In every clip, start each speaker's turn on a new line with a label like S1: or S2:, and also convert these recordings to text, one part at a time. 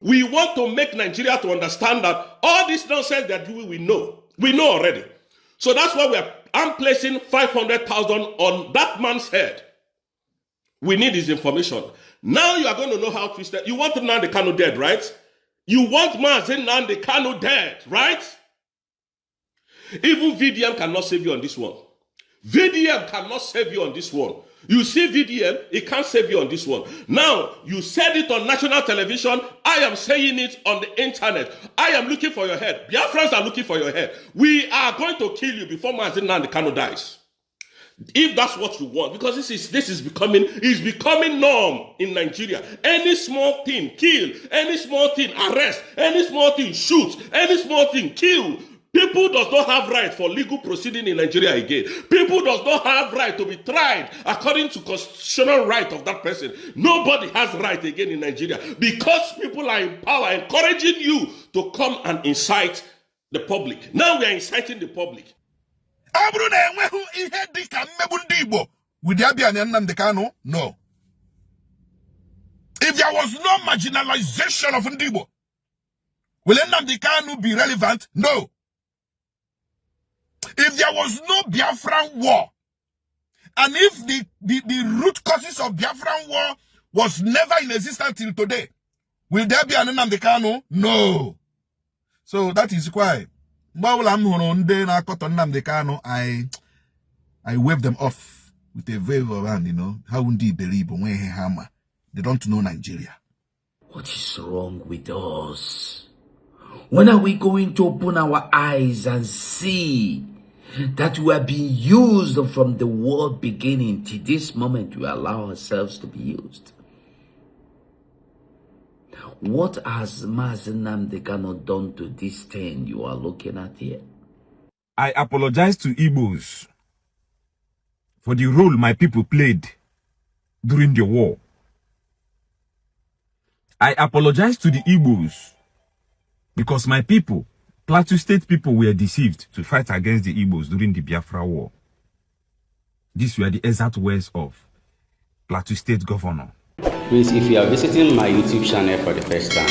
S1: We want to make Nigeria to understand that all this nonsense they're doing, we know. We know already. So that's why I'm placing 500,000 on that man's head. We need his information. Now you are going to know how twisted. You want Nnamdi Kanu dead, right? You want Mazi Nnamdi Kanu dead, right? Even VDM cannot save you on this one. VDM cannot save you on this one. You see VDM, it can't save you on this one. Now, you said it on national television. I am saying it on the internet. I am looking for your head. Biafrans are looking for your head. We are going to kill you before Mazi Nnamdi Kanu dies. If that's what you want, because this is becoming norm in Nigeria. Any small thing, kill. Any small thing, arrest. Any small thing, shoot. Any small thing, kill. People does not have right for legal proceeding in Nigeria again. People does not have right to be tried according to constitutional right of that person. Nobody has right again in Nigeria because people are in power encouraging you to come and incite the public. Now we are inciting the public.
S2: Would there be an Nnamdi Kanu? No. If there was no marginalization of Ndigbo, will Nnamdi Kanu be relevant? No. If there was no Biafran war, and if the root causes of Biafran war was never in existence till today, will there be an Nnamdi Kanu? No. So that is why I wave them off with a wave of hand, you know. How would they believe when he hammer? They don't know Nigeria.
S3: What is wrong with us? When are we going to open our eyes and see that we are being used from the world beginning to this moment we allow ourselves to be used? What has Mazi Nnamdi Kanu done to this thing you are looking at here?
S4: I apologize to Igbos for the role my people played during the war. I apologize to the Igbos because my people, Plateau State people, were deceived to fight against the Igbos during the Biafra War. These were the exact words of Plateau State Governor.
S5: Please, if you are visiting my YouTube channel for the first time,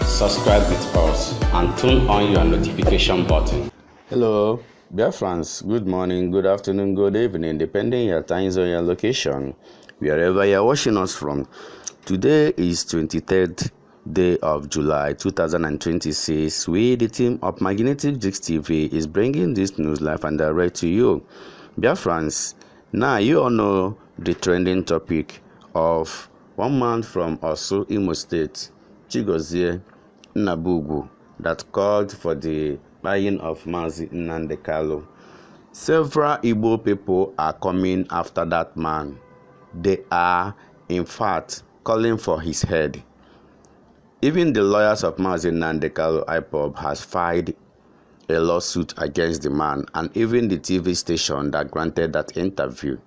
S5: subscribe with us and turn on your notification button. Hello, Biafrans. Good morning, good afternoon, good evening, depending your time zone, your location, wherever you are watching us from. Today is 23rd day of July 2026. We, the team of Magnetic Jigs TV, is bringing this news live and direct to you. Biafrans, now you all know the trending topic of one man from Osu, Imo State, Chigozie, Nnabugwu, that called for the buying of Mazi Nnamdi Kanu. Several Igbo people are coming after that man. They are, in fact, calling for his head. Even the lawyers of Mazi Nnamdi Kanu, IPOB, has filed a lawsuit against the man, and even the TV station that granted that interview.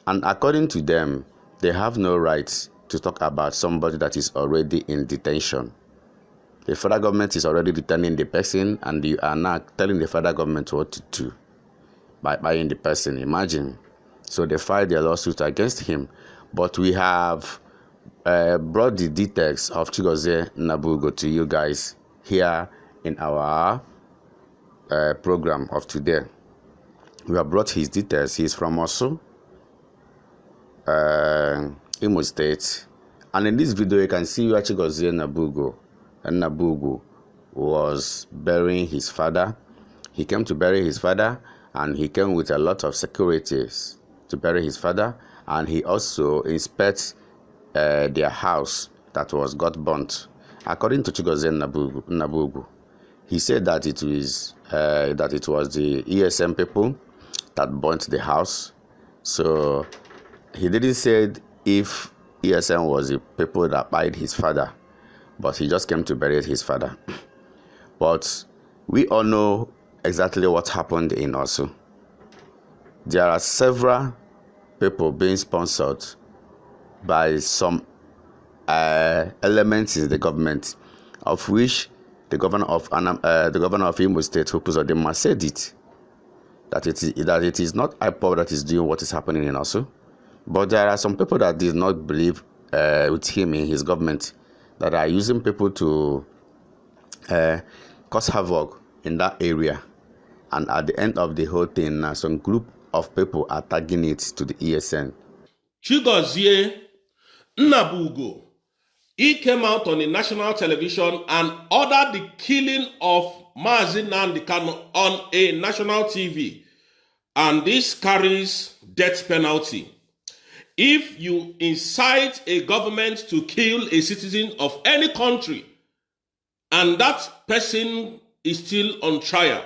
S5: And according to them, they have no right to talk about somebody that is already in detention. The federal government is already detaining the person, and you are now telling the federal government what to do by buying the person. Imagine. So they filed their lawsuit against him. But we have brought the details of Chigozie Nnabugwu to you guys here in our program of today. We have brought his details. He is from Osu, Imo State, and in this video you can see where Chigozie Nnabugwu was burying his father. He came to bury his father, and he came with a lot of securities to bury his father, and he also inspects their house that got burnt. According to Chigozie Nnabugwu, he said that it was the ESM people that burnt the house. So he didn't say if ESM was the people that buried his father, but he just came to bury his father. But we all know exactly what happened in Osu. There are several people being sponsored by some elements in the government, of which the governor of Imo State, Uzodinma, said it, that it is not IPOB that is doing what is happening in Osu. But there are some people that did not believe with him in his government. that are using people to cause havoc in that area. And at the end of the whole thing, some group of people are tagging it to the ESN.
S1: Chigozie, Nnabugwu, he came out on the national television and ordered the killing of Mazi Nnamdi Kanu on a national TV. And this carries death penalty. If you incite a government to kill a citizen of any country, and that person is still on trial,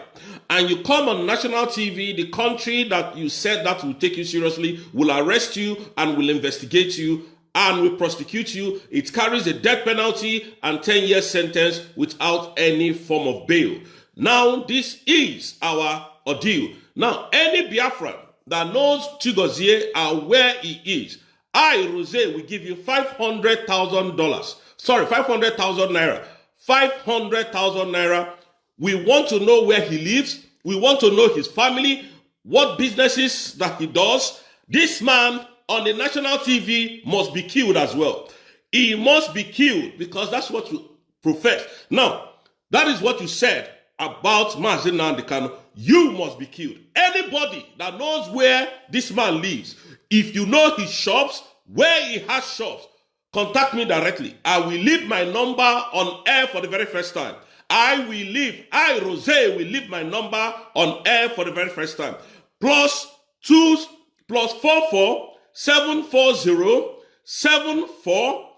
S1: and you come on national TV, the country that you said that will take you seriously will arrest you and will investigate you and will prosecute you. It carries a death penalty and 10-year sentence without any form of bail. Now, this is our ordeal. Now, any Biafran that knows Chigozie and where he is, I, Rozay, will give you $500,000. Sorry, 500,000 naira. 500,000 naira. We want to know where he lives. We want to know his family, what businesses that he does. This man on the national TV must be killed as well. He must be killed because that's what you profess. Now, that is what you said about Mazi Nnamdi Kanu. You must be killed. Anybody that knows where this man lives, if you know his shops, where he has shops, contact me directly. I will leave my number on air for the very first time. I, Rozay, will leave my number on air for the very first time. +44 740 74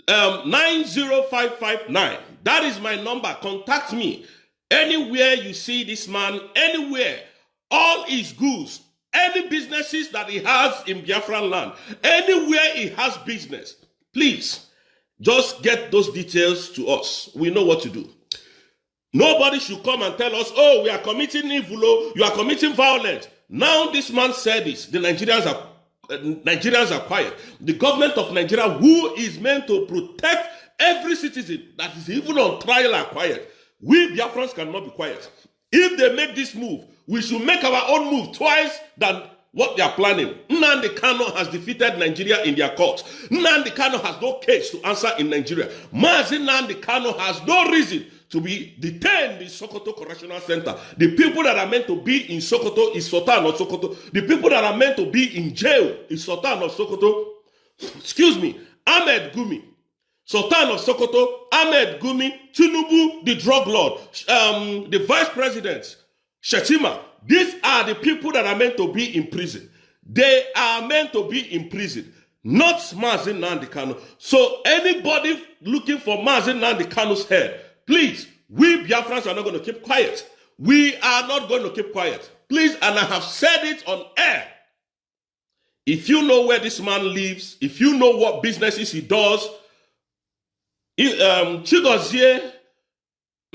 S1: 90559. That is my number. Contact me. Anywhere you see this man, anywhere, all his goods, any businesses that he has in Biafran land, anywhere he has business, please, just get those details to us. We know what to do. Nobody should come and tell us, oh, we are committing evil, you are committing violence. Now this man said this. The Nigerians are quiet. The government of Nigeria, who is meant to protect every citizen that is even on trial, are quiet. We Biafrans cannot be quiet. If they make this move, we should make our own move twice than what they are planning. Nnamdi Kanu has defeated Nigeria in their courts. Nnamdi Kanu has no case to answer in Nigeria. Mazi Nnamdi Kanu has no reason to be detained in Sokoto Correctional Center. The people that are meant to be in Sokoto is Sultan of Sokoto. The people that are meant to be in jail is Sultan of Sokoto. Excuse me, Ahmed Gumi. Sultan of Sokoto, Ahmed Gumi, Tinubu, the drug lord, the vice president, Shetima. These are the people that are meant to be in prison. They are meant to be in prison, not Mazi Nnamdi Kanu. So anybody looking for Mazi Nnamdi Kanu's head, please, we Biafrans are not going to keep quiet. We are not going to keep quiet. Please, and I have said it on air. If you know where this man lives, if you know what businesses he does, Chigozie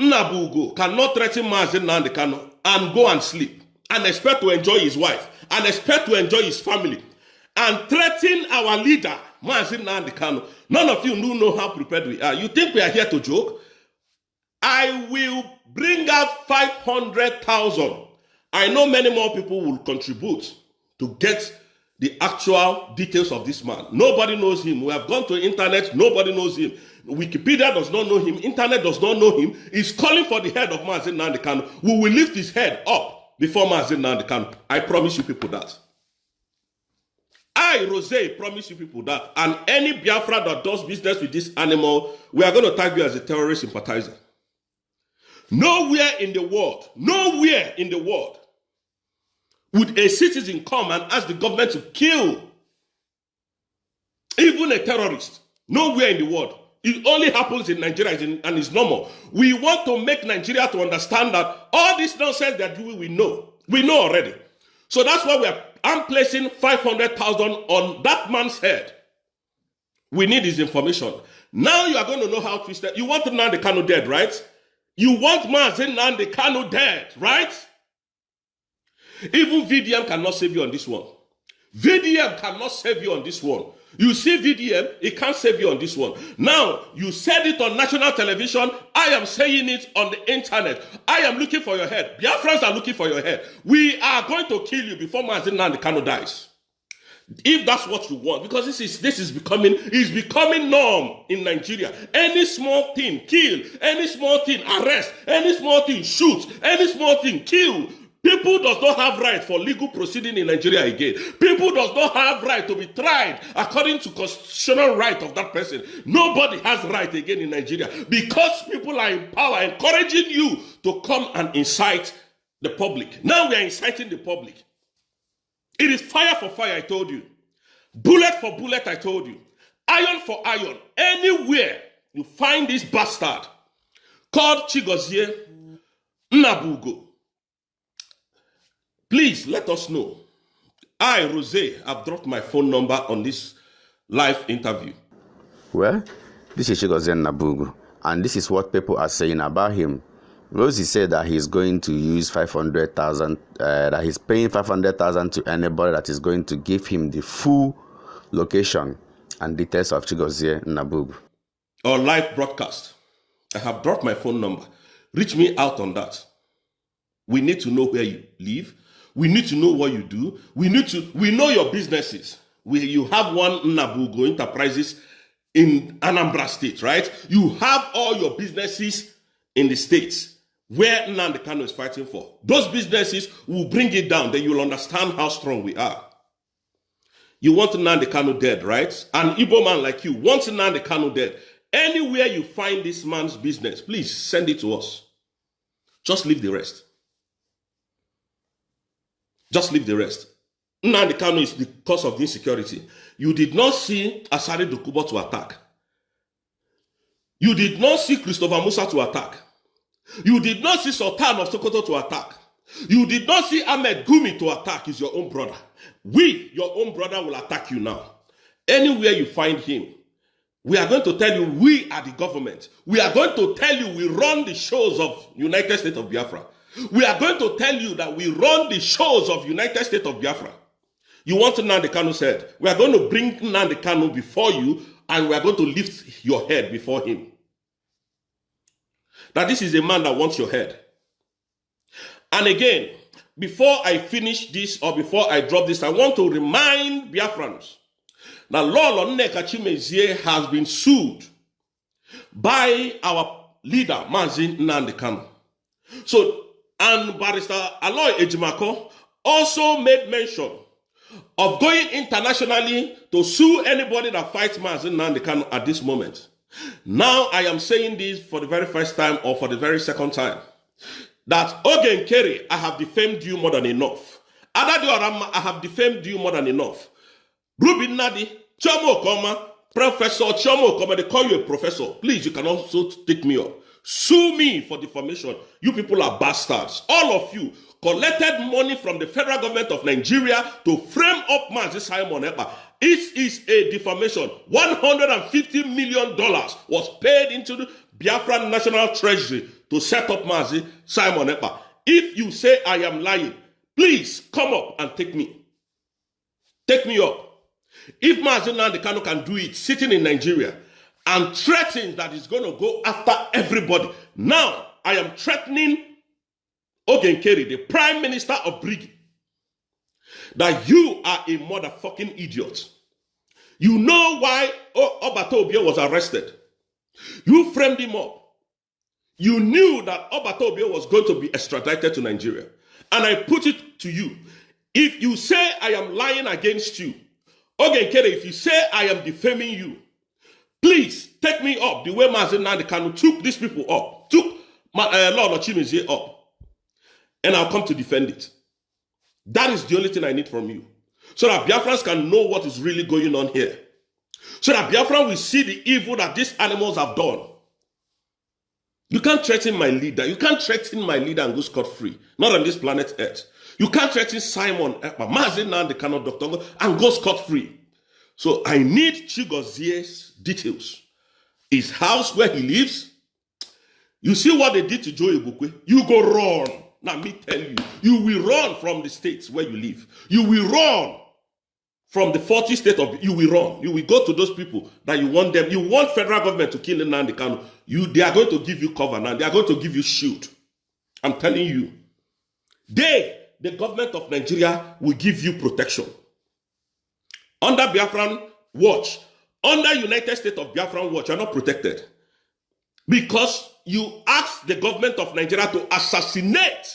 S1: Nnabugwu cannot threaten Mazi Nnamdi Kanu and go and sleep and expect to enjoy his wife and expect to enjoy his family and threaten our leader, Mazi Nnamdi Kanu. None of you know how prepared we are. You think we are here to joke? I will bring out 500,000. I know many more people will contribute to get the actual details of this man. Nobody knows him. We have gone to the internet. Nobody knows him. Wikipedia does not know him. Internet does not know him. He's calling for the head of Mazi Nnamdi Kanu. We will lift his head up before Mazi Nnamdi Kanu. I promise you people that. I, Rozay, promise you people that. And any Biafra that does business with this animal, we are going to tag you as a terrorist sympathizer. Nowhere in the world would a citizen come and ask the government to kill even a terrorist. Nowhere in the world. It only happens in Nigeria and it's normal. We want to make Nigeria to understand that all this nonsense they're doing, we know. We know already. So that's why I'm placing 500,000 on that man's head. We need his information. Now you are going to know how twisted. You want Nnamdi Kanu dead, right? You want Mazi Nnamdi Kanu dead, right? Even VDM cannot save you on this one. VDM cannot save you on this one. You see VDM, it can't save you on this one. Now, you said it on national television. I am saying it on the internet. I am looking for your head. Biafrans are looking for your head. We are going to kill you before Mazi Nnamdi Kanu dies. If that's what you want, because this is becoming norm in Nigeria. Any small thing, kill. Any small thing, arrest. Any small thing, shoot. Any small thing, kill. People does not have right for legal proceeding in Nigeria again. People does not have right to be tried according to constitutional right of that person. Nobody has right again in Nigeria because people are in power encouraging you to come and incite the public. Now we are inciting the public. It is fire for fire, I told you. Bullet for bullet, I told you. Iron for iron. Anywhere you find this bastard called Chigozie, Nnabugwu, please let us know. I, Rozay, have dropped my phone number on this live interview.
S5: Well, this is Chigozie Nnabugwu, and this is what people are saying about him. Rozay said that he's going to use 500,000, that he's paying 500,000 to anybody that is going to give him the full location and details of Chigozie Nnabugwu.
S1: Or live broadcast. I have dropped my phone number. Reach me out on that. We need to know where you live. We need to know what you do. We know your businesses. You have one Nnabugwu Enterprises in Anambra State, right? You have all your businesses in the states where Nnamdi Kanu is fighting for. Those businesses will bring it down. Then you'll understand how strong we are. You want Nnamdi Kanu dead, right? An Igbo man like you wants Nnamdi Kanu dead. Anywhere you find this man's business, please send it to us. Just leave the rest. Just leave the rest. Nnamdi Kanu is the cause of the insecurity. You did not see Asari Dokubo to attack. You did not see Christopher Musa to attack. You did not see Sultan of Sokoto to attack. You did not see Ahmed Gumi to attack. He's your own brother. We, your own brother, will attack you now. Anywhere you find him, we are going to tell you we are the government. We are going to tell you we run the shows of United States of Biafra. We are going to tell you that we run the shows of United States of Biafra. You want Nnamdi Kanu said, we are going to bring Nnamdi Kanu before you and we are going to lift your head before him. That this is a man that wants your head. And again, before I finish this or before I drop this, I want to remind Biafrans that Lolo Nneka Chimezie has been sued by our leader, Mazi Nnamdi Kanu. So, and Barrister Aloy Ejimako also made mention of going internationally to sue anybody that fights Mazi Nnamdi Kanu at this moment. Now I am saying this for the very first time or for the very second time. That Ogen Kerry, I have defamed you more than enough. Adadi Orama, I have defamed you more than enough. Ruby Nadi, Chomo Okoma, Professor Chomo Okoma, they call you a professor. Please, you can also take me up. Sue me for defamation. You people are bastards. All of you collected money from the federal government of Nigeria to frame up Mazi Simon Ekpa. It is a defamation. $150 million was paid into the Biafran National Treasury to set up Mazi Simon Ekpa. If you say I am lying, please come up and take me. Take me up. If Mazi Nnamdi Kanu can do it sitting in Nigeria and threatens that he's going to go after everybody, now I am threatening Ogen Kerry, the Prime Minister of Britain, that you are a motherfucking idiot. You know why Obato Obio was arrested. You framed him up. You knew that Obato Obio was going to be extradited to Nigeria. And I put it to you. If you say I am lying against you, Ogen Kerry, if you say I am defaming you, please take me up the way Mazi Nnamdi Kanu took these people up, took Lord Chimezie up. And I'll come to defend it. That is the only thing I need from you. So that Biafrans can know what is really going on here. So that Biafran will see the evil that these animals have done. You can't threaten my leader. You can't threaten my leader and go scot-free. Not on this planet Earth. You can't threaten Simon Ekpa, Mazi Nnamdi Kanu, Dr. Ngo, and go scot-free. So I need Chigozie's details. His house where he lives. You see what they did to Joe Ebukwe? You go run. Now, me tell you, you will run from the states where you live. You will run from the 40 states of, you will run. You will go to those people that you want them. You want federal government to kill Nnamdi Kanu. They are going to give you cover now. They are going to give you shield. I'm telling you. The government of Nigeria will give you protection. under Biafran watch, under United States of Biafran watch, you're not protected. Because you asked the government of Nigeria to assassinate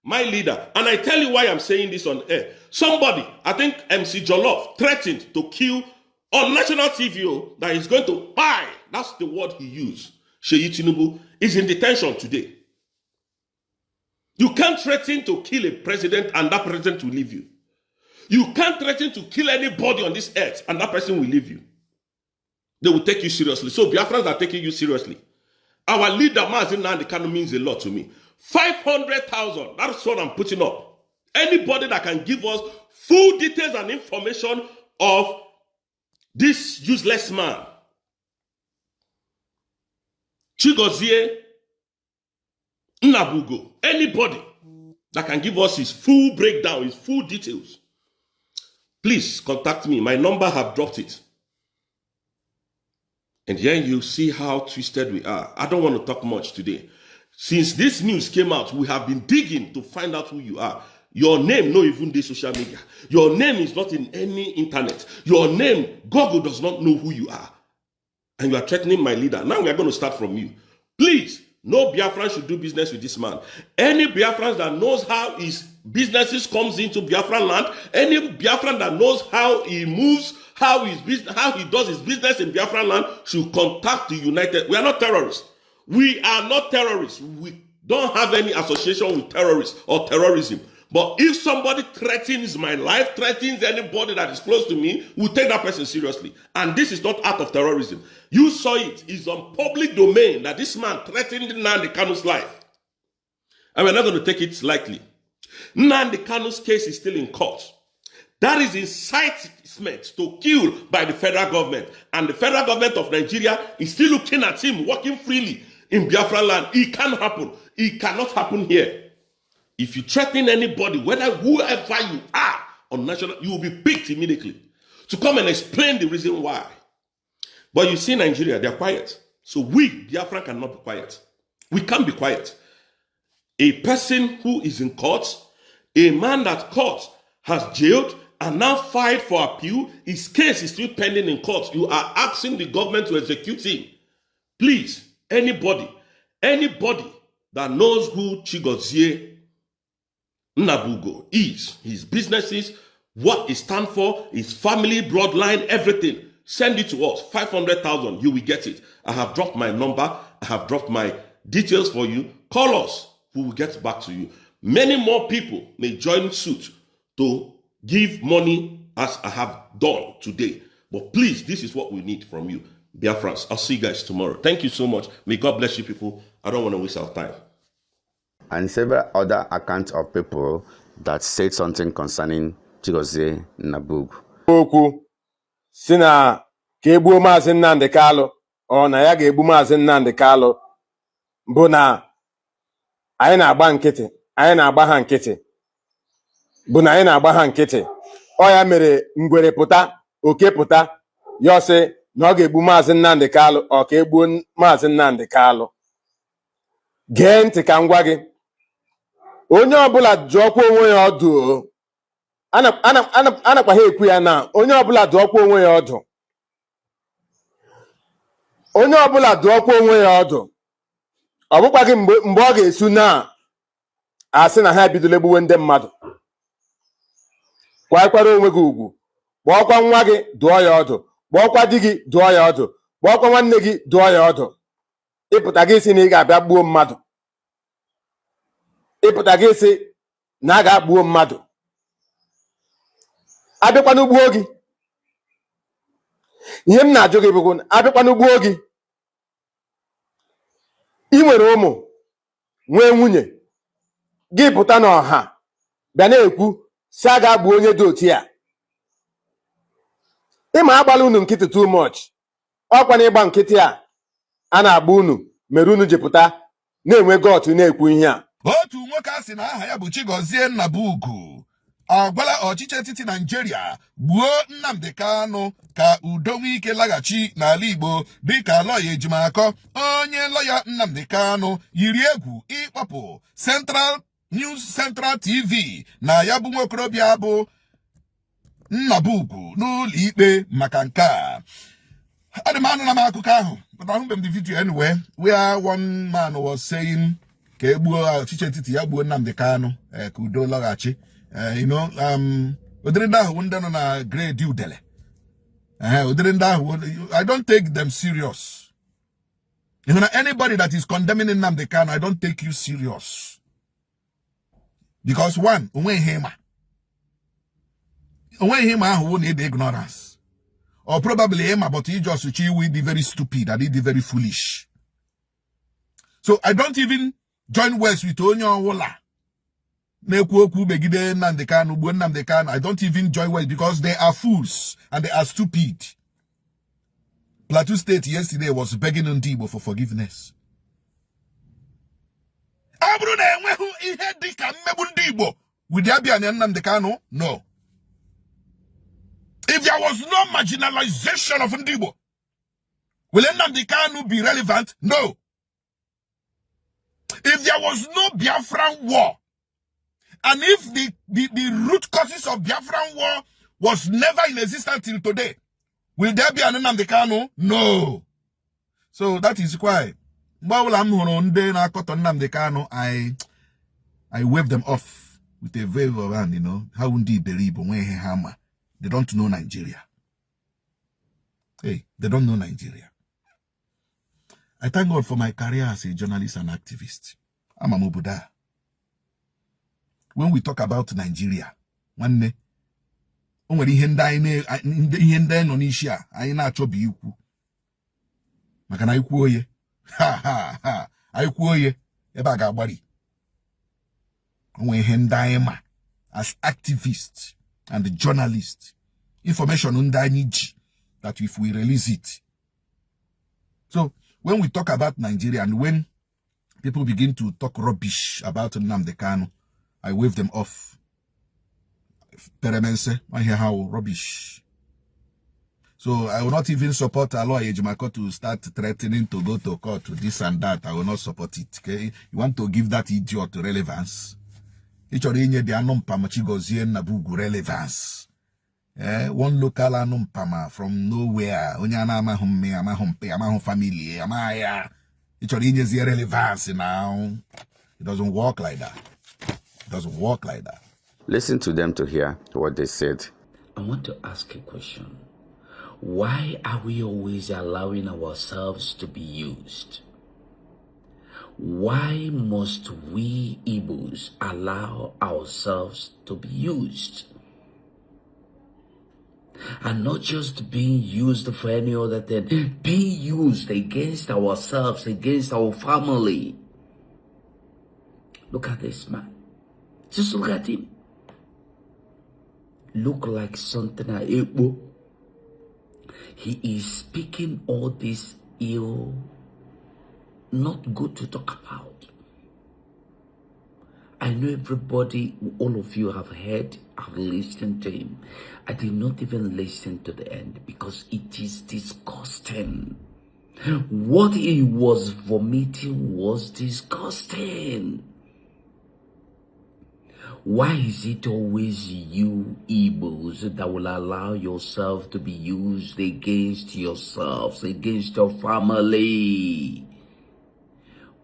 S1: my leader. And I tell you why I'm saying this on air. Somebody, I think MC Jollof, threatened to kill on national TV that he's going to buy. That's the word he used. Sheyi Tinubu is in detention today. You can't threaten to kill a president and that president will leave you. You can't threaten to kill anybody on this earth and that person will leave you. They will take you seriously. So Biafrans are taking you seriously. Our leader, Mazi Nnamdi Kanu, means a lot to me. 500,000, that's what I'm putting up. Anybody that can give us full details and information of this useless man, Chigozie, Nnabugwu, anybody that can give us his full breakdown, his full details, please contact me. My number, have dropped it. And then you see how twisted we are. I don't want to talk much today. Since this news came out, we have been digging to find out who you are. Your name, not even the social media. Your name is not in any internet. Your name, Google does not know who you are. And you are threatening my leader. Now we are going to start from you. Please, no Biafran should do business with this man. Any Biafran that knows how his businesses comes into Biafran land, any Biafran that knows how he moves, how he does his business in Biafran land, should contact the United. We are not terrorists. We are not terrorists. We don't have any association with terrorists or terrorism. But if somebody threatens my life, threatens anybody that is close to me, we'll take that person seriously. And this is not act of terrorism. You saw it. It's on public domain that this man threatened Nnamdi Kanu's life. And we're not going to take it lightly. Nnamdi Kanu's case is still in court. That is incitement to kill by the federal government. And the federal government of Nigeria is still looking at him working freely in Biafra land. It can't happen. It cannot happen here. If you threaten anybody, whoever you are on national, you will be picked immediately to come and explain the reason why. But you see Nigeria, they're quiet. So we, Biafra, cannot be quiet. We can't be quiet. A person who is in court, a man that court has jailed and now filed for appeal, his case is still pending in court. You are asking the government to execute him. Please, anybody that knows who Chigozie Nnabugwu is, his businesses, what he stands for, his family, bloodline, everything, send it to us. 500,000, you will get it. I have dropped my number. I have dropped my details for you. Call us. We will get back to you. Many more people may join suit to give money as I have done today. But please, this is what we need from you. Biafrans, I'll see you guys tomorrow. Thank you so much. May God bless you people. I don't want to waste our time.
S5: And several other accounts of people that said something concerning Chigozie Nnabugwu.
S6: Okwu si na ka egbuo Maazị Nnamdi Kalu ọ na ya ga-egbu Maazị Nnamdi Kalu bụ na anyị na-agba nkịtị, anyị na-agba ha nkịtị, bụ na anyị na-agba ha nkịtị. Ọ ya mere ngwere pụta, oke pụta, ya sị na ọ ga-egbu Maazị Nnamdi Kalu ọ ka egbuo Maazị Nnamdi Kalu. Gee ntị ka m gwa gị, onye ọbụla jụọkwa onwe ya ọdụ, anakwa ha ekwu ya na onye ọbụla dụọkwa onwe ya ọdụ, onye ọbụla dụọkwa onwe ya ọdụ. Ọ bụkwa gị mgbe ọ ga-esu na asị na ha ebidola egbuwe ndị mmadụ. Kwanyere onwe gị ugwu, kpọọkwa nwa gị dụọ ya ọdụ, kpọọkwa di gị dụọ ya ọdụ, kpọọkwa nwanne gị dụọ ya ọdụ. Ịpụta gị si na ị ga-abịa gbuo mmadụ, ịpụta gị si na a ga-agbuo mmadụ, abịakwa n'ugbo gị. Ihe m na-ajụ gị bụ abịakwa n'ugbo gị, ị nwere ụmụ, nwee nwunye, gị pụta n'ọha bịa na-ekwu si a ga-agbu onye dị otu ya. Ịma agbala unu nkịtị too much. Ọkwa na ịgba nkịtị a na-agba unu mere unu jepụta na-enwe gọtụ na-ekwu ihe a.
S2: Otu nwoke a sị na aha ya bụ Chigozie Nnabugwu agwala ọchịchị etiti Nigeria gbuo Nnamdi Kanu ka udo nwee ike laghachi n'ala Igbo dịka lọya Ejimakọ. Onye lọya Nnamdi Kanu yiri egwu ịkpọpụ Central TV na ya bụ nwokorobịa bụ Nnabugwu n'ụlọ ikpe maka nke a. But I remember the video anyway, where one man was saying, Nnamdi Kanu, Kudo Lagachi, you know, Udrinda wouldn't on a great due dele. I don't take them serious. You know, anybody that is condemning Nnamdi Kanu, I don't take you serious. Because one, who need ignorance. Or probably Emma, but he just will be very stupid and he'll be very foolish. So I don't even join words with Onyo Wola. I don't even join words because they are fools and they are stupid. Plateau State yesterday was begging Ndibo for forgiveness. Would there be an Nnamdi Kanu? No. If there was no marginalization of Ndibo, will Nnamdi Kanu be relevant? No. If there was no Biafran war, and if the root causes of Biafran war was never in existence till today, will there be an Nnamdi Kanu? No. So that is why I wave them off with a wave of hand, you know. How would they believe when he hammer? They don't know Nigeria. Hey, they don't know Nigeria. I thank God for my career as a journalist and activist. I'm a Mobuda. When we talk about Nigeria, one day, only hende nonisha, I na chobi yuku. Makana yuku oye. Ha. Ayuku oye. Eba gabari. Only hende as activists and the journalist, information on that if we release it. So when we talk about Nigeria and when people begin to talk rubbish about Nnamdi Kanu, I wave them off. Peremense, I hear how rubbish. So I will not even support Aloy Ejimako to start threatening to go to court to this and that. I will not support it. Okay? You want to give that idiot relevance? Chigozie Nnabugwu relevance. One local anumpama from nowhere. Onyana amahumpe family. Amaya. It's relevance now. It doesn't work like that. It doesn't work like that.
S5: Listen to them to hear what they said.
S3: I want to ask a question. Why are we always allowing ourselves to be used? Why must we Igbos allow ourselves to be used? And not just being used for any other thing, being used against ourselves, against our family. Look at this man. Just look at him. Look like something Igbo. He is speaking all this ill, not good to talk about. I know everybody, all of you have heard, have listened to him. I did not even listen to the end because it is disgusting. What he was vomiting was disgusting. Why is it always you Igbos that will allow yourself to be used against yourselves, against your family?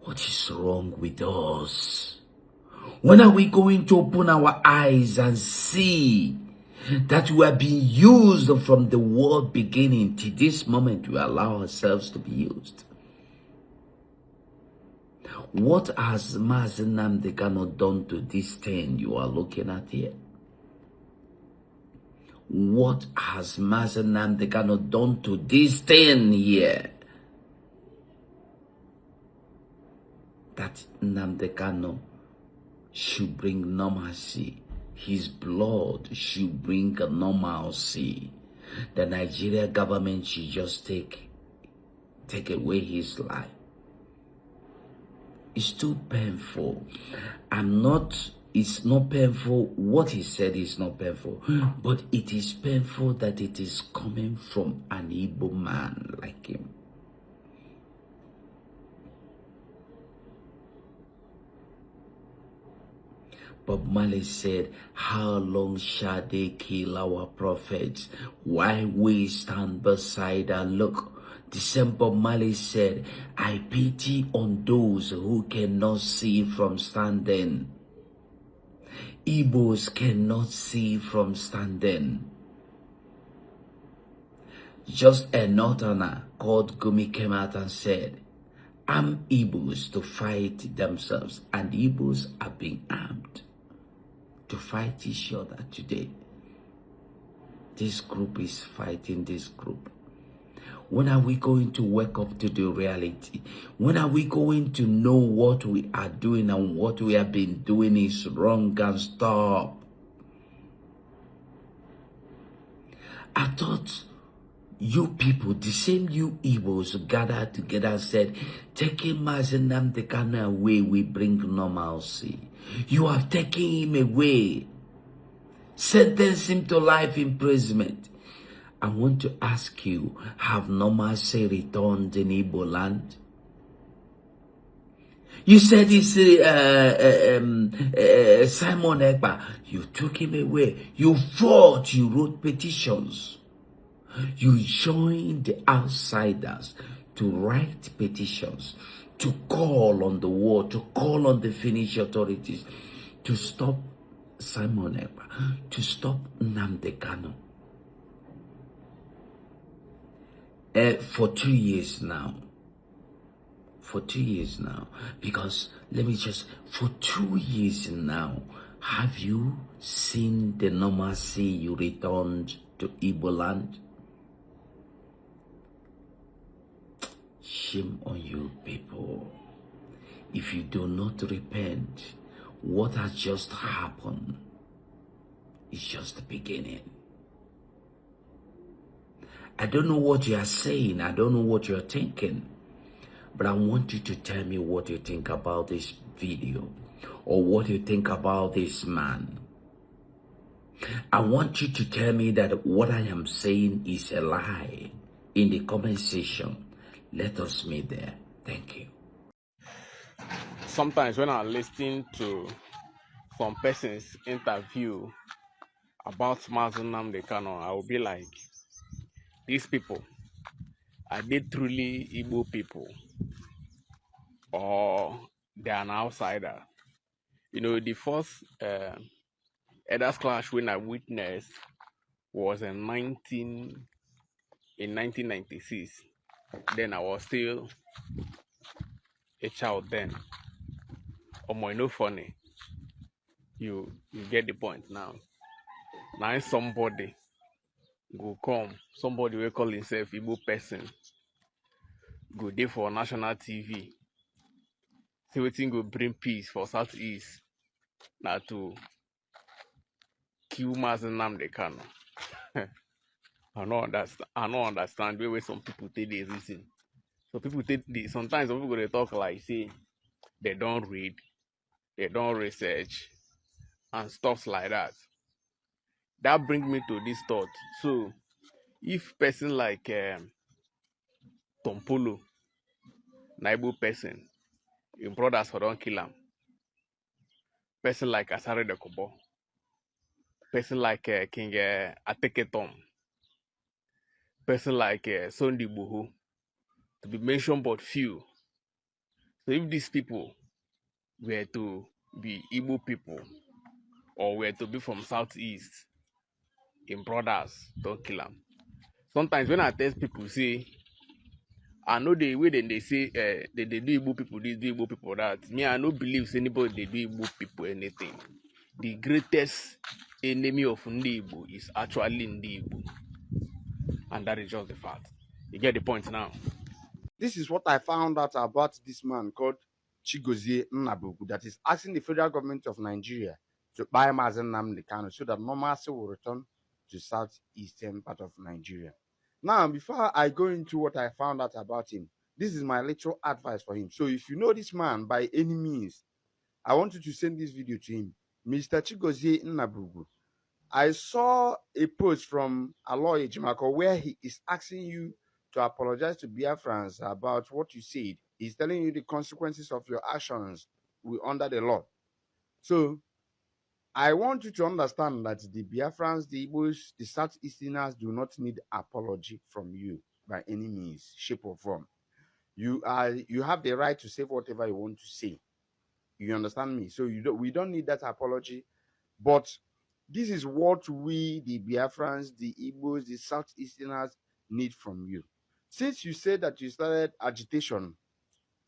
S3: What is wrong with us? When are we going to open our eyes and see that we are being used from the world beginning to this moment? We allow ourselves to be used. What has Mazi Nnamdi Kanu done to this thing you are looking at here? What has Mazi Nnamdi Kanu done to this thing here? That Nnamdi Kanu should bring normalcy. His blood should bring normalcy. The Nigeria government should just take away his life. It's too painful. It's not painful. What he said is not painful. But it is painful that it is coming from an Igbo man like him. Bob Marley said, how long shall they kill our prophets while we stand beside and look? The same Bob Marley said, I pity on those who cannot see from standing. Igbos cannot see from standing. Just a northerner called Gumi came out and said, arm Igbos to fight themselves, and Igbos are being armed to fight each other today. This group is fighting this group. When are we going to wake up to the reality? When are we going to know what we are doing and what we have been doing is wrong and stop? I thought you people, the same you Igbos gathered together and said, taking Mazi Nnamdi Kanu away will bring normalcy. You have taken him away. Sentence him to life imprisonment. I want to ask you, have normalcy returned in Igbo land? You said it's Simon Ekpa. You took him away. You fought. You wrote petitions. You joined the outsiders to write petitions, to call on the world, to call on the Finnish authorities to stop Simon Ekpa, to stop Nnamdi Kanu. For 2 years now. For 2 years now. Because, for 2 years now, have you seen the normalcy you returned to Igbo land? Shame on you people. If you do not repent, what has just happened is just the beginning. I don't know what you are saying. I don't know what you're thinking. But I want you to tell me what you think about this video or what you think about this man. I want you to tell me that what I am saying is a lie in the comment section. Let us meet there. Thank you.
S5: Sometimes when I'm listening to some person's interview about Mazi Nnamdi Kanu, I will be like, these people, are they truly Igbo people? Or they are an outsider? You know, the first Elders clash when I witnessed was in 1996. Then I was still a child then. No funny. You get the point now. Now somebody go come, somebody will call himself Igbo person, go there for national TV, say wetin go bring peace for Southeast, na to kill Mazi Nnamdi Kanu. I don't understand the way some people take the reason. So people sometimes some people they talk like say they don't read, they don't research, and stuff like that. That brings me to this thought. So if person like Tompolo, Naibu person, your brothers for don't kill him. Person like Asare de Kobo, person like King Ateketom, person like Sondi Buhu, to be mentioned but few. So if these people were to be Igbo people or were to be from Southeast, in brothers, don't kill them. Sometimes when I tell people say, I know the way they say they do Igbo people this, do Igbo people that. Me, I don't believe anybody they do Igbo people anything. The greatest enemy of Igbo is actually Igbo. And that is just the fact. You get the point now.
S6: This is what I found out about this man called Chigozie Nnabugwu that is asking the federal government of Nigeria to buy Mazi Nnamdi Kanu so that normalcy will return to southeastern part of Nigeria. Now, before I go into what I found out about him, this is my little advice for him. So if you know this man by any means, I want you to send this video to him. Mr. Chigozie Nnabugwu, I saw a post from Aloy Jimako where he is asking you to apologize to Biafrans about what you said. He's telling you the consequences of your actions will under the law. So
S7: I want you to understand that the Biafrans, the Igbos, the Southeasterners do not need apology from you by any means, shape or form. You have the right to say whatever you want to say. You understand me? So we don't need that apology. But this is what we, the Biafrans, the Igbos, the Southeasterners, need from you. Since you said that you started agitation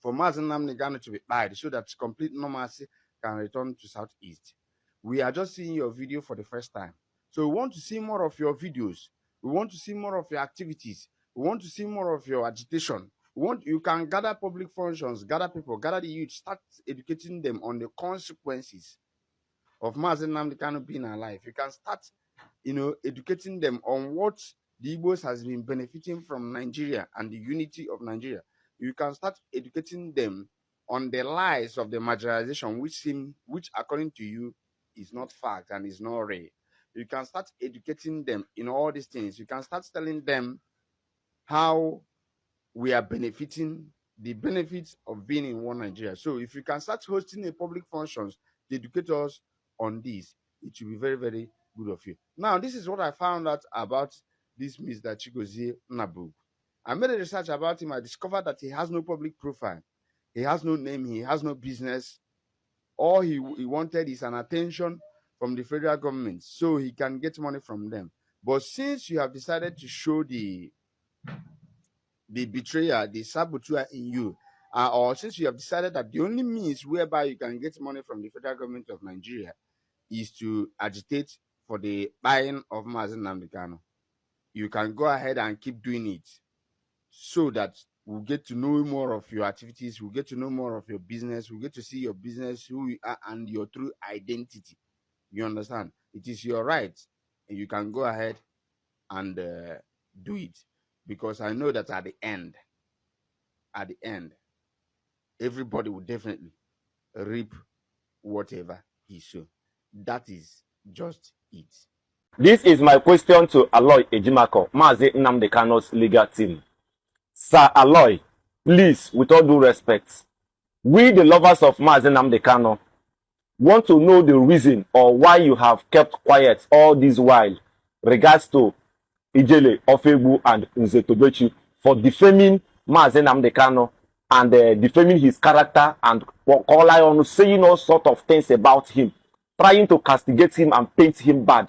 S7: for Mazi Nnamdi Kanu to be kpai so that complete normalcy can return to Southeast, we are just seeing your video for the first time. So we want to see more of your videos. We want to see more of your activities. We want to see more of your agitation. You can gather public functions, gather people, gather the youth, start educating them on the consequences of Mazi Nnamdi Kanu being alive. You can start, educating them on what the Igbos has been benefiting from Nigeria and the unity of Nigeria. You can start educating them on the lies of the marginalization, which according to you is not fact and is not real. You can start educating them in all these things. You can start telling them how we are benefiting, the benefits of being in one Nigeria. So if you can start hosting a public functions to educate us on this, it will be very, very good of you. Now, this is what I found out about this Mr. Chigozie Nnabugwu. I made a research about him. I discovered that he has no public profile. He has no name. He has no business. All he wanted is an attention from the federal government so he can get money from them. But since you have decided to show the betrayer, the saboteur in you, or since you have decided that the only means whereby you can get money from the federal government of Nigeria is to agitate for the buying of Mazi Nnamdi Kanu, you can go ahead and keep doing it so that we'll get to know more of your activities, we'll get to know more of your business, we'll get to see your business, who you are, and your true identity. You understand? It is your right, and you can go ahead and do it, because I know that at the end, everybody will definitely reap whatever he sow. That is just it.
S8: This is my question to Aloy Ejimako, Mazi Nnamdi Kanu's legal team. Sir Aloy, please, with all due respect, we the lovers of Mazi Nnamdi Kanu want to know the reason or why you have kept quiet all this while regards to Ijele, Ofegbu, and Nze Tobechi for defaming Mazi Nnamdi Kanu and defaming his character and on saying all sort of things about him, trying to castigate him and paint him bad.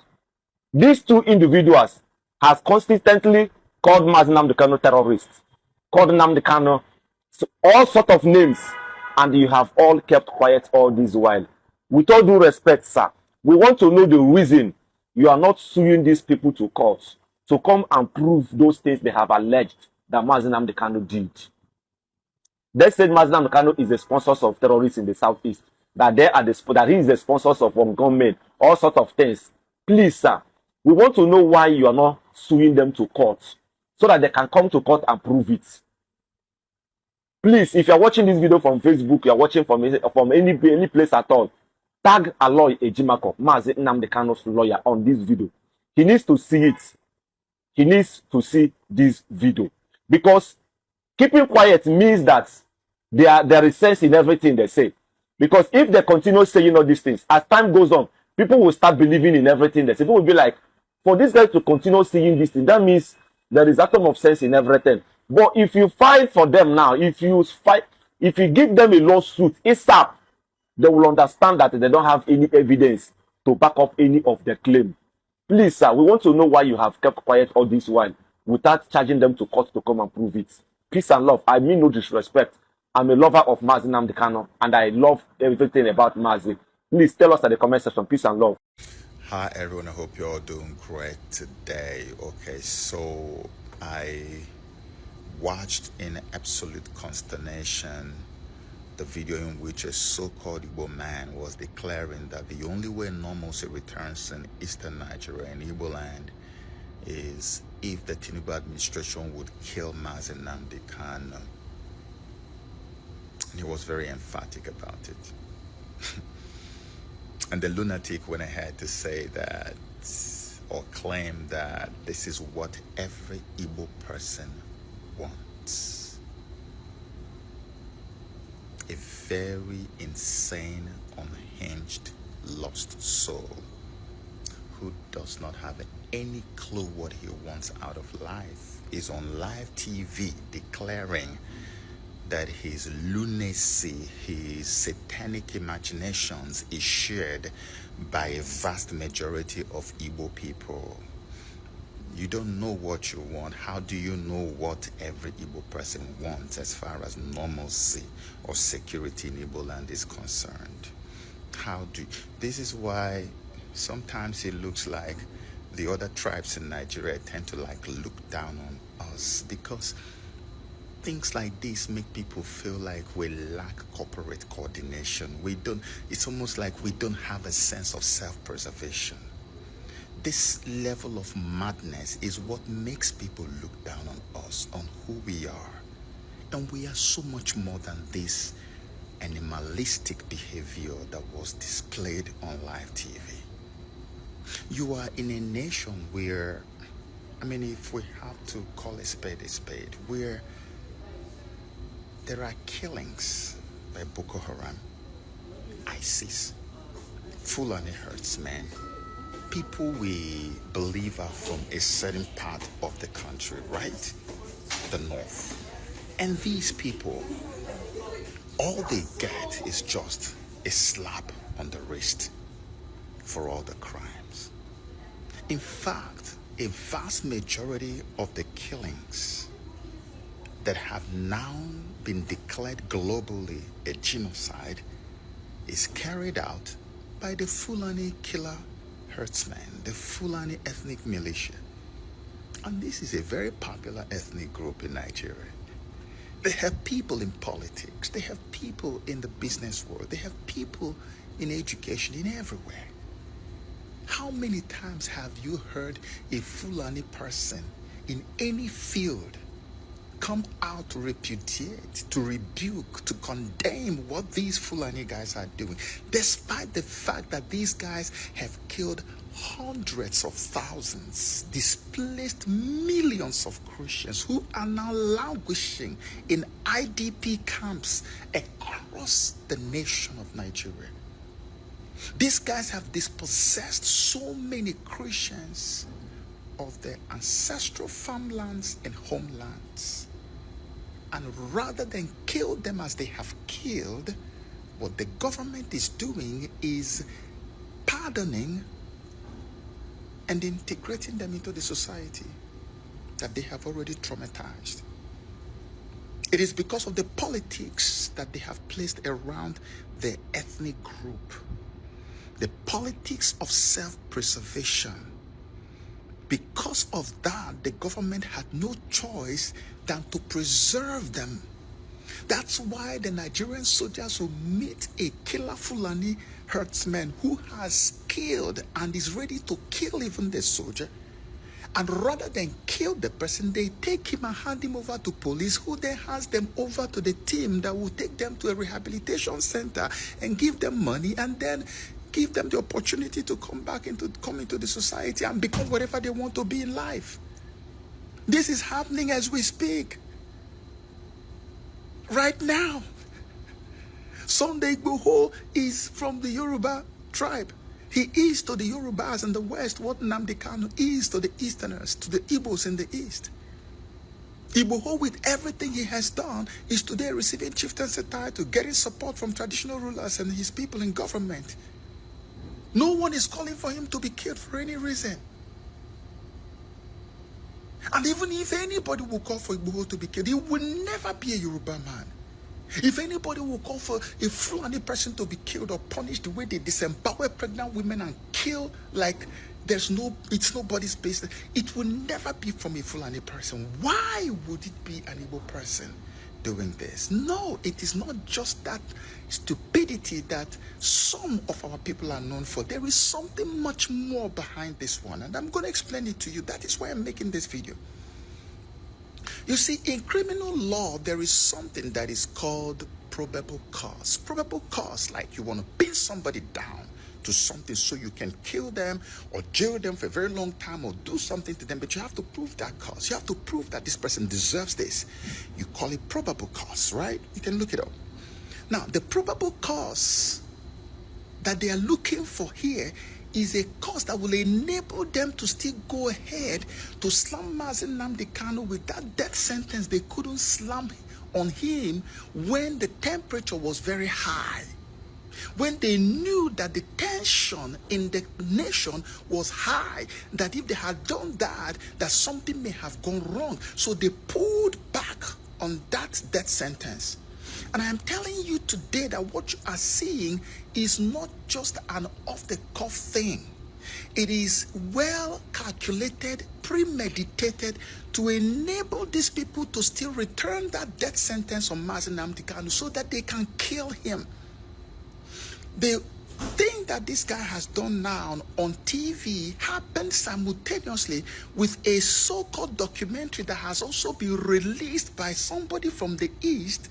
S8: These two individuals has consistently called Mazi Nnamdi Kanu terrorists, called Nnamdi Kanu all sort of names, and you have all kept quiet all this while. With all due respect, sir, we want to know the reason you are not suing these people to court to come and prove those things they have alleged that Mazi Nnamdi Kanu did. They said Mazi Nnamdi Kanu is the sponsors of terrorists in the southeast, that he is the sponsors of gunmen, all sort of things. Please, sir, we want to know why you are not suing them to court so that they can come to court and prove it. Please, if you are watching this video from Facebook, you are watching from any place at all, tag Aloy Ejimako, Mazi Nnamdi Kanu's lawyer, on this video. He needs to see it. He needs to see this video. Because keeping quiet means that there is sense in everything they say. Because if they continue saying all these things, as time goes on, people will start believing in everything they say. People will be like, for this guy to continue saying this thing, that means there is atom of sense in everything. But if you fight for them now, if you give them a lawsuit, ASAP, they will understand that they don't have any evidence to back up any of their claim. Please, sir, we want to know why you have kept quiet all this while without charging them to court to come and prove it. Peace and love. I mean no disrespect. I'm a lover of Mazi Nnamdi Kanu, and I love everything about Mazi. Please tell us at the comment section. Peace and love.
S9: Hi everyone, I hope you're all doing great today. Okay, so I watched in absolute consternation the video in which a so-called Igbo man was declaring that the only way normalcy returns in eastern Nigeria and Igbo land is if the Tinubu administration would kill Mazi Nnamdi Kanu. And he was very emphatic about it. And the lunatic went ahead to say that, or claim that this is what every Igbo person wants. A very insane, unhinged lost soul who does not have any clue what he wants out of life is on live TV declaring that his lunacy, his satanic imaginations is shared by a vast majority of Igbo people. You don't know what you want. How do you know what every Igbo person wants as far as normalcy or security in Igbo land is concerned? This is why sometimes it looks like the other tribes in Nigeria tend to look down on us, because things like this make people feel like we lack corporate coordination. It's almost like we don't have a sense of self-preservation. This level of madness is what makes people look down on us, on who we are. And we are so much more than this animalistic behavior that was displayed on live TV. You are in a nation where, if we have to call a spade, where there are killings by Boko Haram, ISIS, Fulani herdsmen, people we believe are from a certain part of the country, right? The north. And these people, all they get is just a slap on the wrist for all the crimes. In fact, a vast majority of the killings that have now been declared globally a genocide is carried out by the Fulani killer herdsmen, the Fulani ethnic militia. And this is a very popular ethnic group in Nigeria. They have people in politics, they have people in the business world, they have people in education, in everywhere. How many times have you heard a Fulani person in any field come out to repudiate, to rebuke, to condemn what these Fulani guys are doing, despite the fact that these guys have killed hundreds of thousands, displaced millions of Christians who are now languishing in IDP camps across the nation of Nigeria. These guys have dispossessed so many Christians of their ancestral farmlands and homelands. And rather than kill them as they have killed, what the government is doing is pardoning and integrating them into the society that they have already traumatized. It is because of the politics that they have placed around their ethnic group, the politics of self-preservation. Because of that, the government had no choice than to preserve them. That's why the Nigerian soldiers will meet a killer Fulani herdsman who has killed and is ready to kill even the soldier. And rather than kill the person, they take him and hand him over to police, who then hands them over to the team that will take them to a rehabilitation center and give them money, and then give them the opportunity to come into the society and become whatever they want to be in life. This is happening as we speak. Right now. Sunday Igboho is from the Yoruba tribe. He is to the Yorubas in the west what Nnamdi Kanu is to the Easterners, to the Igbos in the east. Igboho, with everything he has done, is today receiving chieftaincy title, getting support from traditional rulers and his people in government. No one is calling for him to be killed for any reason. And even if anybody will call for Igboho to be killed, he will never be a Yoruba man. If anybody will call for a Fulani person to be killed or punished the way they disempower pregnant women and kill like it's nobody's business, it will never be from a Fulani person. Why would it be an Igbo person doing this? No, it is not just that stupidity that some of our people are known for. There is something much more behind this one, and I'm going to explain it to you. That is why I'm making this video. You see, in criminal law, there is something that is called probable cause. Probable cause, like you want to pin somebody down to something so you can kill them or jail them for a very long time or do something to them, but you have to prove that cause. You have to prove that this person deserves this. You call it probable cause, right? You can look it up. Now, the probable cause that they are looking for here is a cause that will enable them to still go ahead to slam Mazi Nnamdi Kanu with that death sentence they couldn't slam on him when the temperature was very high. When they knew that the tension in the nation was high, that if they had done that, that something may have gone wrong. So they pulled back on that death sentence. And I am telling you today that what you are seeing is not just an off-the-cuff thing. It is well calculated, premeditated to enable these people to still return that death sentence on Mazi Nnamdi Kanu so that they can kill him. The thing that this guy has done now on TV happened simultaneously with a so-called documentary that has also been released by somebody from the East,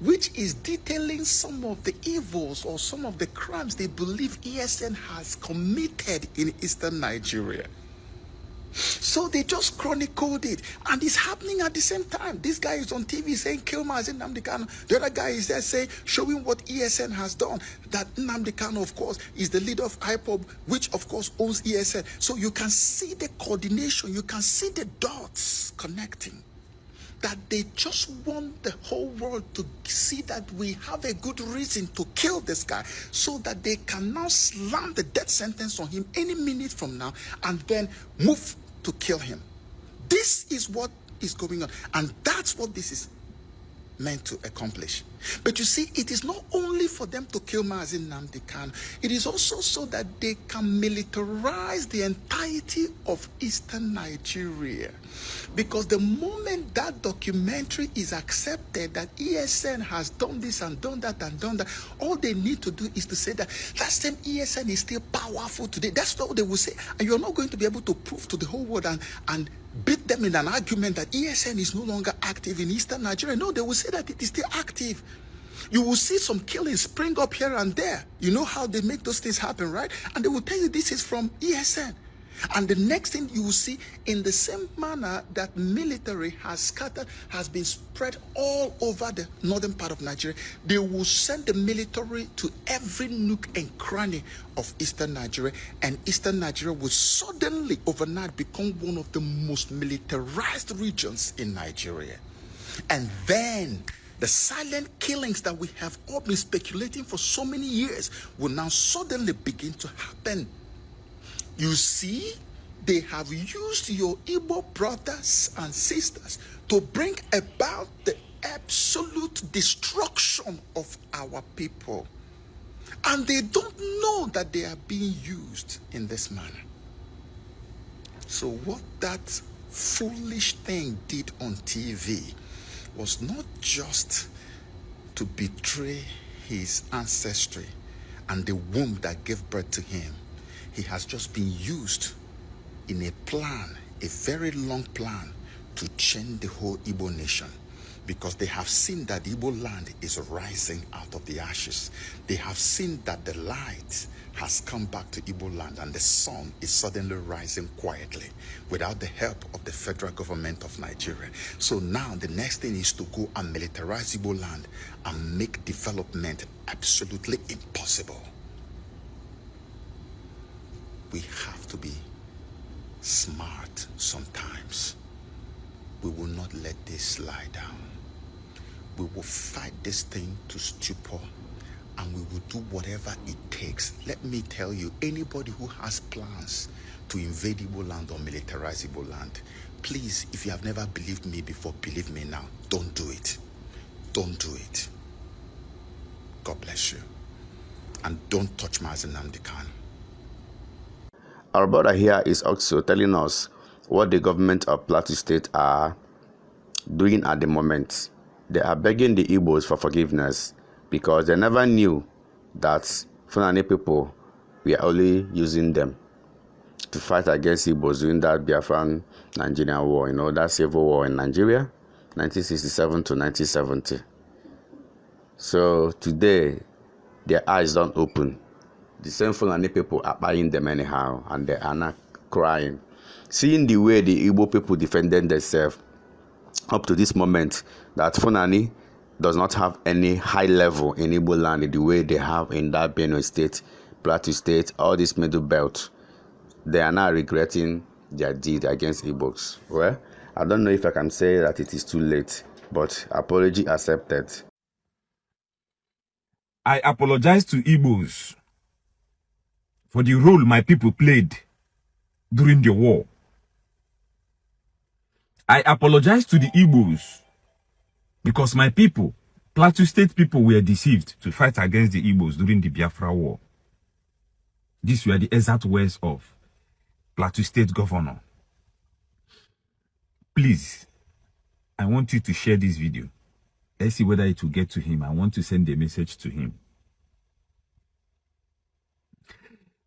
S9: which is detailing some of the evils or some of the crimes they believe ESN has committed in Eastern Nigeria. So they just chronicled it, and it's happening at the same time. This guy is on TV saying, kill Mazi Nnamdi Kanu. The other guy is there saying, showing what ESN has done. That Nnamdi Kanu, of course, is the leader of IPOB, which, of course, owns ESN. So you can see the coordination. You can see the dots connecting. That they just want the whole world to see that we have a good reason to kill this guy so that they can now slam the death sentence on him any minute from now and then move to kill him. This is what is going on, and that's what this is meant to accomplish. But you see, it is not only for them to kill Mazi Nnamdi Kanu, it is also so that they can militarize the entirety of Eastern Nigeria. Because the moment that documentary is accepted that ESN has done this and done that and done that, all they need to do is to say that that same ESN is still powerful today. That's what they will say. And you're not going to be able to prove to the whole world and beat them in an argument that ESN is no longer active in Eastern Nigeria. No, they will say that it is still active. You will see some killings spring up here and there. You know how they make those things happen, right? And they will tell you this is from ESN. And the next thing you will see, in the same manner that military has scattered, has been spread all over the northern part of Nigeria, they will send the military to every nook and cranny of Eastern Nigeria, and Eastern Nigeria will suddenly, overnight, become one of the most militarized regions in Nigeria. And then the silent killings that we have all been speculating for so many years will now suddenly begin to happen. You see, they have used your Igbo brothers and sisters to bring about the absolute destruction of our people. And they don't know that they are being used in this manner. So what that foolish thing did on TV was not just to betray his ancestry and the womb that gave birth to him. He has just been used in a plan, a very long plan, to change the whole Igbo nation. Because they have seen that Igbo land is rising out of the ashes. They have seen that the light has come back to Igbo land and the sun is suddenly rising quietly without the help of the federal government of Nigeria. So now the next thing is to go and militarize Igbo land and make development absolutely impossible. We have to be smart sometimes. We will not let this lie down. We will fight this thing to stupor, and we will do whatever it takes. Let me tell you, anybody who has plans to invade Igbo land or militarize Igbo land, please, if you have never believed me before, believe me now. Don't do it. Don't do it. God bless you. And don't touch Mazi Nnamdi Kanu.
S5: Our brother here is also telling us what the government of Plateau State are doing at the moment. They are begging the Igbos for forgiveness because they never knew that Fulani people were only using them to fight against Igbos during that Biafran Nigerian war, you know, that civil war in Nigeria, 1967 to 1970. So today, their eyes don't open. The same Fulani people are buying them anyhow, and they are not crying. Seeing the way the Igbo people defended themselves up to this moment, that Fulani does not have any high level in Igbo land the way they have in that Benue state Plateau State, all this middle belt, they are now regretting their deed against Igbos. Well, I don't know if I can say that it is too late, but apology accepted.
S4: I apologize to Igbos for the role my people played during the war. I apologize to the Igbos because my people, Plateau State people, were deceived to fight against the Igbos during the Biafra War. These were the exact words of Plateau State Governor. Please, I want you to share this video. Let's see whether it will get to him. I want to send a message to him.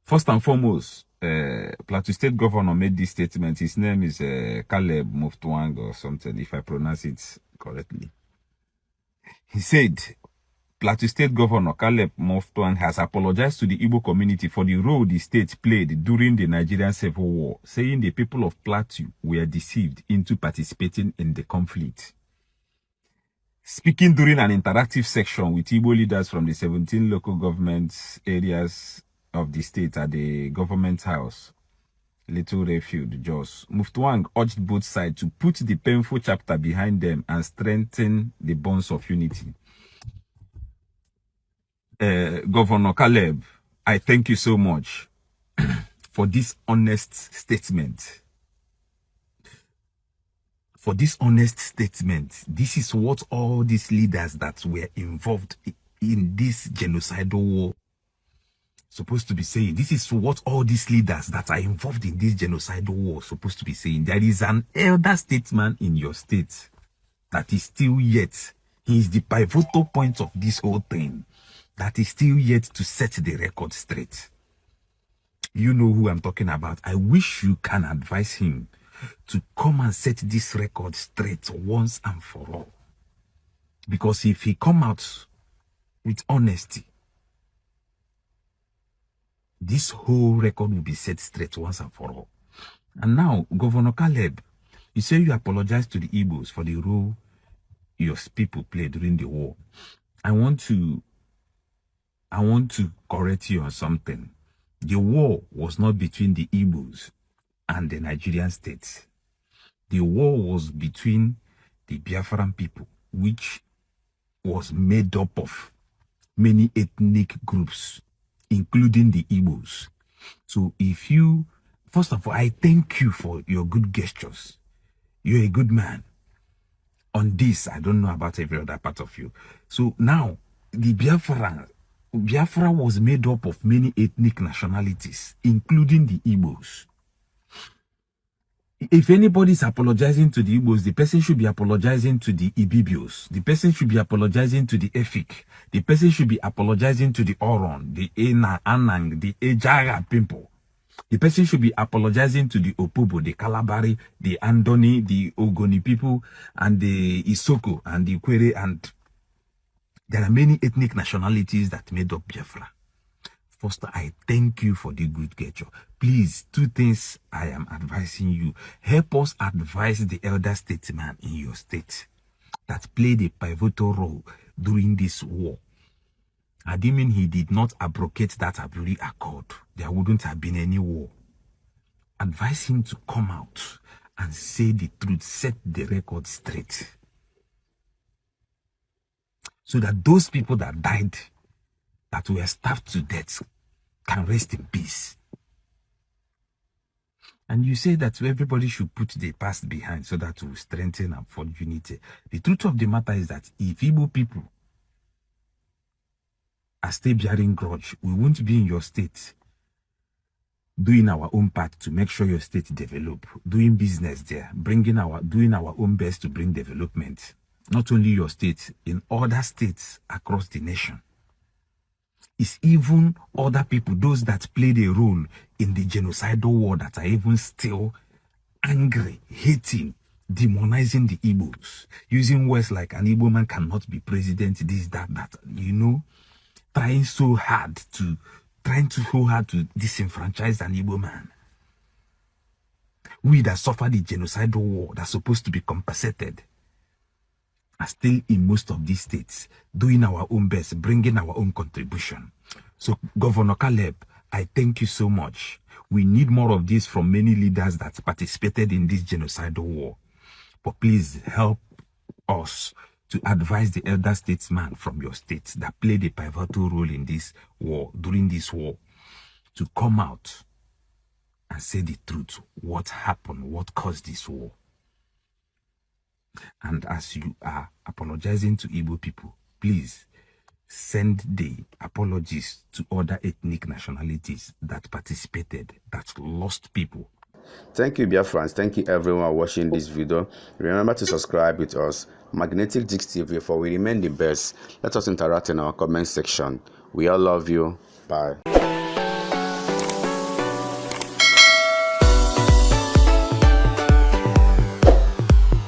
S4: First and foremost, Plateau State Governor made this statement. His name is Caleb Muftwang or something, if I pronounce it correctly. He said, Plateau State Governor Caleb Muftwang has apologized to the Igbo community for the role the state played during the Nigerian Civil War, saying the people of Plateau were deceived into participating in the conflict. Speaking during an interactive section with Igbo leaders from the 17 local government areas of the state at the government house, Little Refuge, Jos, Muftwang urged both sides to put the painful chapter behind them and strengthen the bonds of unity. Governor Caleb, I thank you so much for this honest statement. For this honest statement, this is what all these leaders that were involved in this genocidal war supposed to be saying. This is what all these leaders that are involved in this genocidal war supposed to be saying. There is an elder statesman in your state that is still yet, he is the pivotal point of this whole thing, that is still yet to set the record straight. You know who I'm talking about. I wish you can advise him to come and set this record straight once and for all. Because if he come out with honesty, this whole record will be set straight once and for all. And now, Governor Caleb, you say you apologize to the Igbos for the role your people played during the war. I want to correct you on something. The war was not between the Igbos and the Nigerian states. The war was between the Biafran people, which was made up of many ethnic groups, including the Igbos. So if you, first of all, I thank you for your good gestures. You're a good man. On this, I don't know about every other part of you. So now, the Biafra was made up of many ethnic nationalities, including the Igbos. If anybody is apologizing to the Igbos, the person should be apologizing to the Ibibios. The person should be apologizing to the Efik. The person should be apologizing to the Oron, the Ena, Anang, the Ejaga people. The person should be apologizing to the Opobo, the Kalabari, the Andoni, the Ogoni people, and the Isoko, and the Kwere, and there are many ethnic nationalities that made up Biafra. First, I thank you for the good gesture. Please, two things I am advising you. Help us advise the elder statesman in your state that played a pivotal role during this war. I didn't mean he did not abrogate that Aburi Accord. There wouldn't have been any war. Advise him to come out and say the truth, set the record straight. So that those people that died, that were starved to death, can rest in peace. And you say that everybody should put the past behind so that we strengthen and forge unity. The truth of the matter is that if Igbo people are still bearing grudge, we won't be in your state doing our own part to make sure your state develop, doing business there, doing our own best to bring development. Not only your state, in other states across the nation. It's even other people, those that played a role in the genocidal war, that are even still angry, hating, demonizing the Igbos, using words like an Igbo man cannot be president, this, that, you know, trying so hard to disenfranchise an Igbo man. We that suffered the genocidal war, that's supposed to be compensated, are still in most of these states, doing our own best, bringing our own contribution. So, Governor Caleb, I thank you so much. We need more of this from many leaders that participated in this genocidal war. But please help us to advise the elder statesman from your state that played a pivotal role in this war, during this war, to come out and say the truth. What happened? What caused this war? And as you are apologizing to Igbo people, please send the apologies to other ethnic nationalities that participated, that lost people.
S5: Thank you, Biafrans. Thank you, everyone watching this video. Remember to subscribe with us, Magnetic Jigs TV, for we remain the best. Let us interact in our comment section. We all love you. Bye.